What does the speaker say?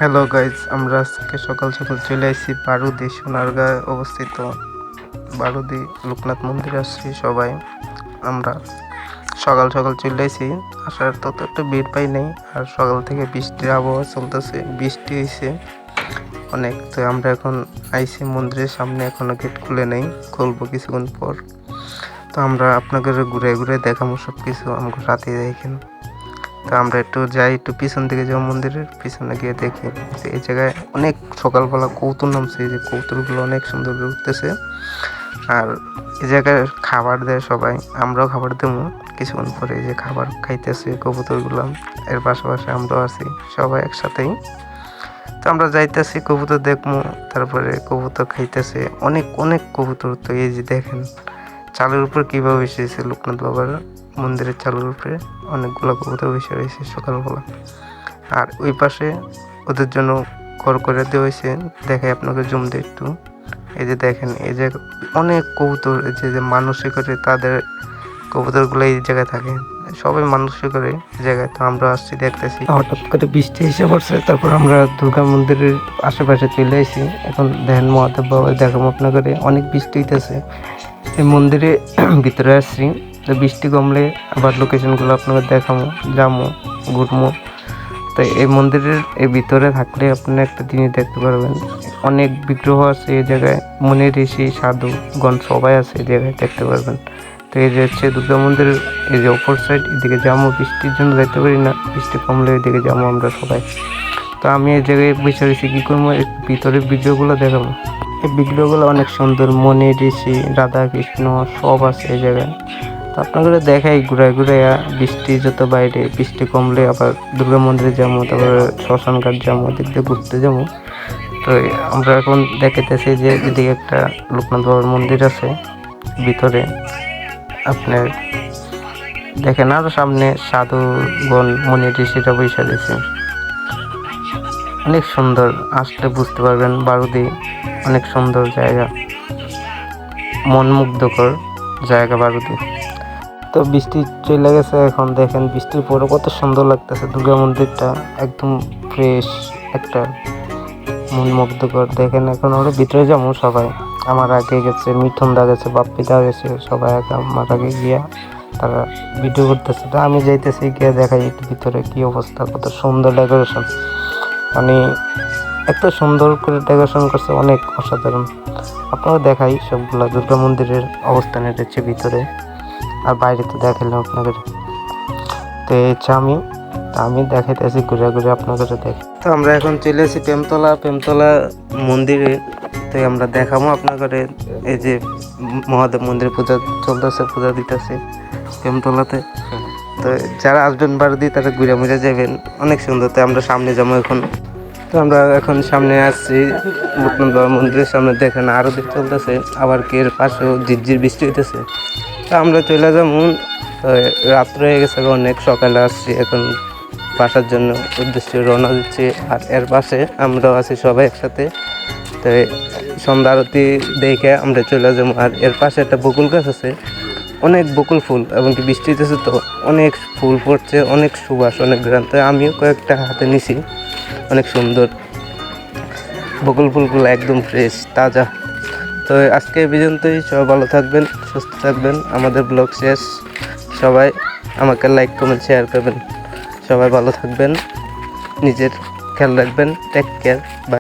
Hello guys, আমরা আজকে সকাল সকাল চলে আসছি বারুদি সোনারগাঁয়ে অবস্থিত বারুদি লোকনাথ মন্দির আসছি সবাই। আমরা সকাল সকাল চলে আসি, আসার তত একটু ভিড় পাই নেই। আর সকাল থেকে বৃষ্টির আবহাওয়া চলতেছে, বৃষ্টি হয়েছে অনেক। তো আমরা এখন আইসি মন্দিরের সামনে, এখনো গেট খুলে নেই, খুলবো কিছুক্ষণ পর। তো আমরা আপনাদের ঘুরে ঘুরে দেখাবো সব কিছু, আমাকে রাতে দেখেন। তো আমরা একটু যাই, একটু পিছন দিকে যাবো, মন্দিরের পিছনে গিয়ে দেখি এই জায়গায় অনেক সকালবেলা কৌতুক নামছে। এই যে কৌতুকগুলো অনেক সুন্দর উঠতেছে। আর এই জায়গায় খাবার দেয় সবাই, আমরাও খাবার দেবো কিছুক্ষণ পরে। এই যে খাবার খাইতেছে কবুতরগুলো, এর পাশাপাশি আমরাও আছি সবাই একসাথেই। তো আমরা যাইতেছি কবুতর দেখবো, তারপরে কবুতর খাইতেছে অনেক অনেক কবুতর। তো এই যে দেখেন চালের উপর কিভাবে এসেছে লোকনাথ বাবার মন্দিরের চালের উপরে অনেকগুলো কবুতর বসে রয়েছে সকালবেলা। আর ওই পাশে ওদের জন্য ঘর করে দেওয়া হয়েছে, দেখাই আপনাকে জুম দিয়ে একটু। এই যে দেখেন, এই যে অনেক কবুতর, এই যে মানুষে করে তাদের কবুতরগুলো এই জায়গায় থাকে, সবাই মানুষে করে এই জায়গায়। তো আমরা আসছি, দেখতেছি হঠাৎ করে বৃষ্টি এসে পড়ছে। তারপর আমরা দুর্গা মন্দিরের আশেপাশে চলে আসি। এখন দেখেন মহাদেব বাবা দেখাবো আপনাকে, অনেক বৃষ্টি হইতেছে। এই মন্দিরে ভিতরে আসছি, তো বৃষ্টি কমলে আবার লোকেশনগুলো আপনাকে দেখাবো, যাবো, ঘুরবো। তো এই মন্দিরের এই ভিতরে থাকলে আপনি একটা জিনিস দেখতে পারবেন, অনেক বিগ্রহ আছে এই জায়গায়, মুনি ঋষি সাধুগণ সবাই আছে এই জায়গায়, দেখতে পারবেন। তো এই যে হচ্ছে দুর্গা মন্দিরের এই যে অপর সাইড, এদিকে যাবো, বৃষ্টির জন্য দেখতে পারি না, বৃষ্টি কমলে এদিকে যাবো আমরা সবাই। তো আমি এই জায়গায় বসে রয়েছি, কী করবো, ভিতরের বিগ্রহগুলো দেখাবো। এই বিগ্রহগুলো অনেক সুন্দর, মুনি ঋষি রাধা কৃষ্ণ সব আছে এই জায়গায়। তো আপনাদের দেখাই ঘুরাই ঘুরাইয়া, বৃষ্টি যত বাইরে, বৃষ্টি কমলে আবার দুর্গা মন্দিরে যাবো, তারপরে শ্মশান ঘাট যাবো, ওদিক দিয়ে ঘুরতে যাবো। তো আমরা এখন দেখাইতেছি যে এদিকে একটা লোকনাথ বাবার মন্দির আছে ভিতরে, আপনার দেখেন আরো সামনে সাধুগণ মুনি ঋষিরা বৈশা দিয়েছে। অনেক সুন্দর, আসলে বুঝতে পারবেন বারুদি অনেক সুন্দর জায়গা, মনমুগ্ধকর জায়গা বারুদি। তো বৃষ্টি চলে গেছে, এখন দেখেন বৃষ্টির পরে কত সুন্দর লাগতেছে দুর্গা মন্দিরটা, একদম ফ্রেশ একটা মনমুগ্ধকর। দেখেন এখন ওরা ভিতরে যাবো সবাই, আমার আগে গেছে মিঠুন দা গেছে, বাপ্পি দা গেছে, সবাই আগে আমার আগে গিয়া তারা ভিডিও করতেছে। তো আমি যাইতেছি, গিয়ে দেখাই একটু ভিতরে কি অবস্থা, কত সুন্দর ডেকোরেশন, মানে এত সুন্দর করে ডেকোরেশন করছে, অনেক অসাধারণ। আপনারা দেখাই সবগুলা দুর্গা মন্দিরের অবস্থানের হচ্ছে ভিতরে, আর বাইরে তো দেখালাম আপনাদের। তো এই হচ্ছে আমি দেখাইতেছি ঘুরে ঘুরে আপনাদের দেখি। তো আমরা এখন চলে এসেছি প্রেমতলা মন্দিরে। তো আমরা দেখাবো আপনাদের, এই যে মহাদেব মন্দিরে পূজা চলতেছে, পূজা দিতেছে প্রেমতলাতে। তো যারা আসবেন বারুদি তারা ঘুরে মুড়ে যাবেন, অনেক সুন্দর। তো আমরা সামনে যাবো এখন। তো আমরা এখন সামনে আসছি লোকনাথ বাবা মন্দিরের সামনে, দেখেন আরো দিক চলতেছে, আবার কি এর পাশেও ঝিরঝির বৃষ্টি হইতেছে। তো আমরা চলে যাবো, রাত্র হয়ে গেছে, অনেক সকালে আসছি, এখন বাসার জন্য উদ্দেশ্যে রওনা দিচ্ছি। আর এর পাশে আমরাও আছি সবাই একসাথে। তো সন্ধ্যা আরতি দেখে আমরা চলে যাবো। আর এর পাশে একটা বকুল গাছ আছে, অনেক বকুল ফুল, এবং কি বৃষ্টি হইতেছে তো অনেক ফুল পড়ছে, অনেক সুবাস, অনেক গ্রাম। তো আমিও কয়েকটা হাতে নিছি, অনেক সুন্দর বকুল ফুলগুলো, একদম ফ্রেশ তাজা। তো আজকে এই পর্যন্তই, সবাই ভালো থাকবেন, সুস্থ থাকবেন। আমাদের ব্লগ শেষ, সবাই আমাকে লাইক কমেন্ট শেয়ার করবেন। সবাই ভালো থাকবেন, নিজের খেয়াল রাখবেন, টেক কেয়ার, বাই।